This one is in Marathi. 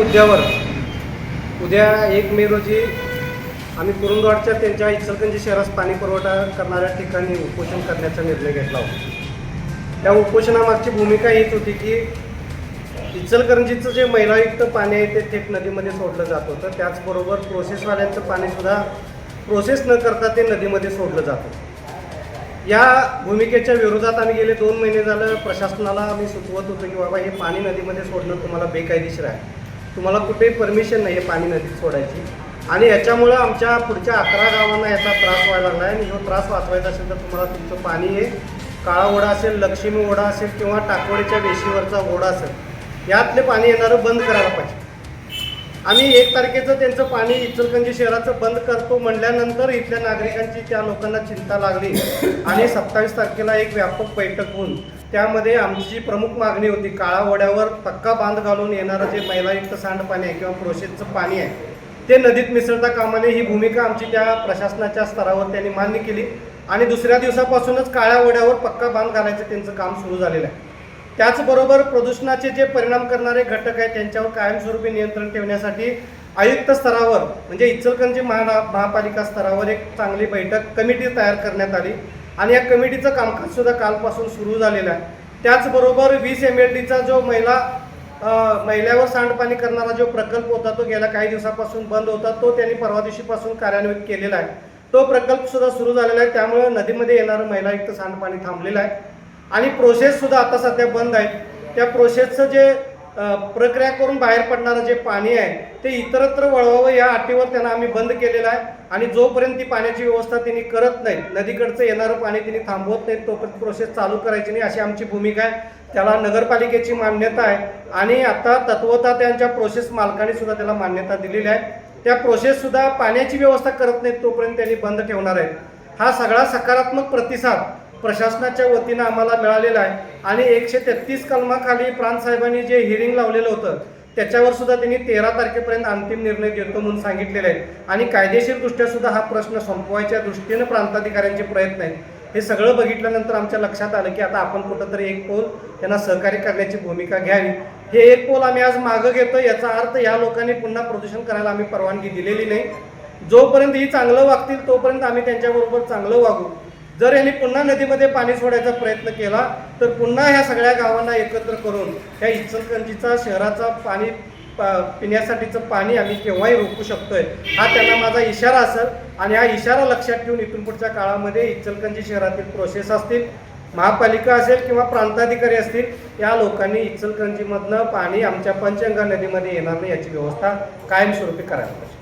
मुद्द्यावर उद्या 1 मे रोजी आम्ही कुरुंदवाडच्या त्यांच्या इचलकरंजी शहरास पाणी पुरवठा करणाऱ्या ठिकाणी उपोषण करण्याचा निर्णय घेतला होता। त्या उपोषणामागची भूमिका हीच होती की इचलकरंजीचं जे मैलायुक्त पाणी आहे ते थेट नदीमध्ये सोडलं जात होतं। त्याचबरोबर प्रोसेसवाल्यांचं पाणीसुद्धा प्रोसेस न करता ते नदीमध्ये सोडलं जातं। या भूमिकेच्या विरोधात आम्ही गेले 2 महिने झालं प्रशासनाला आम्ही सुचवत होतो की बाबा हे पाणी नदीमध्ये सोडणं तुम्हाला बेकायदेशीर आहे, तुम्हाला कुठेही परमिशन नाही आहे पाणी नदीत सोडायची आणि याच्यामुळं आमच्या पुढच्या 11 गावांना याचा त्रास व्हायला लागला आहे। आणि हा त्रास वाचवायचा असेल तर तुम्हाला तुमचं पाणी हे काळा ओढा असेल, लक्ष्मी ओढा असेल किंवा टाकवडीच्या वेशीवरचा ओढा असेल यातले पाणी येणारं बंद करायला पाहिजे। आम्ही 1 तारखेचं त्यांचं पाणी इचलकरंजी शहराचं बंद करतो म्हटल्यानंतर इथल्या नागरिकांची त्या लोकांना चिंता लागली आणि 27 तारखेला एक व्यापक बैठक होऊन त्यामध्ये आमची जी प्रमुख मागणी होती काळा ओढ्यावर पक्का बांध घालून येणारं जे मैलायुक्त सांडपाणी आहे किंवा प्रोसेसचं पाणी आहे ते नदीत मिसळता कामा नये ही भूमिका आमची त्या प्रशासनाच्या स्तरावर त्यांनी मान्य केली आणि दुसऱ्या दिवसापासूनच काळ्या ओढ्यावर पक्का बांध घालायचं त्यांचं काम सुरू झालेलं आहे। त्याचबरोबर प्रदूषणाचे जे परिणाम करणारे घटक आहेत त्यांच्यावर कायमस्वरूपी नियंत्रण ठेवण्यासाठी आयुक्त स्तरावर म्हणजे इचलकरंजी महापालिका स्तरावर एक चांगली बैठक कमिटी तयार करण्यात आली आणि या कमिटीचं कामकाज सुद्धा कालपासून सुरू झालेलं आहे। त्याचबरोबर 20 MLDचा जो मैल्यावर सांडपाणी करणारा जो प्रकल्प होता तो गेल्या काही दिवसापासून बंद होता, तो त्यांनी परवा दिवशीपासून कार्यान्वित केलेला आहे। तो प्रकल्प सुद्धा सुरू झालेला आहे, त्यामुळे नदीमध्ये येणारं मैलायुक्त सांडपाणी थांबलेलं आहे आणि प्रोसेससुद्धा आता सध्या बंद आहे। त्या प्रोसेसचं जे प्रक्रिया करून बाहेर पडणारं जे पाणी आहे ते इतरत्र वळवावं या अटीवर त्यांना आम्ही बंद केलेलं आहे आणि जोपर्यंत ती पाण्याची व्यवस्था त्यांनी करत नाही, नदीकडचं येणारं पाणी त्यांनी थांबवत नाहीत तोपर्यंत प्रोसेस चालू करायची नाही अशी आमची भूमिका आहे। त्याला नगरपालिकेची मान्यता आहे आणि आता तत्वतः त्यांच्या प्रोसेस मालकाने सुद्धा त्याला मान्यता दिलेली आहे। त्या प्रोसेससुद्धा पाण्याची व्यवस्था करत नाहीत तोपर्यंत त्यांनी बंद ठेवणार आहे। हा सगळा सकारात्मक प्रतिसाद प्रशासनाच्या वतीनं आम्हाला मिळालेला आहे आणि 133 कलमाखाली प्रांत साहेबांनी जे हिअरिंग लावलेलं होतं त्याच्यावर सुद्धा त्यांनी 13 तारखेपर्यंत अंतिम निर्णय देतो म्हणून सांगितलेले आहे आणि कायदेशीरदृष्ट्या सुद्धा हा प्रश्न संपवायच्या दृष्टीनं प्रांताधिकाऱ्यांचे प्रयत्न आहेत। हे सगळं बघितल्यानंतर आमच्या लक्षात आलं की आता आपण कुठंतरी एक पाऊल त्यांना सहकार्य करण्याची भूमिका घ्यावी। हे एक पाऊल आम्ही आज मागं घेतो, याचा अर्थ या लोकांनी पुन्हा प्रदूषण करायला आम्ही परवानगी दिलेली नाही। जोपर्यंत ही चांगलं वागतील तोपर्यंत आम्ही त्यांच्याबरोबर चांगलं वागू। जर यांनी पुन्हा नदीमध्ये पाणी सोडायचा प्रयत्न केला तर पुन्हा ह्या सगळ्या गावांना एकत्र करून ह्या इचलकरंजीचा शहराचा पाणी पिण्यासाठीचं पाणी आम्ही केव्हाही रोखू शकतोय हा त्यांना माझा इशारा असेल आणि हा इशारा लक्षात ठेवून इथून पुढच्या काळामध्ये इचलकरंजी शहरातील प्रोसेस असतील, महापालिका असेल किंवा प्रांताधिकारी असतील या लोकांनी इचलकरंजीमधनं पाणी आमच्या पंचगंगा नदीमध्ये येणार नाही याची व्यवस्था कायमस्वरूपी करायला पाहिजे।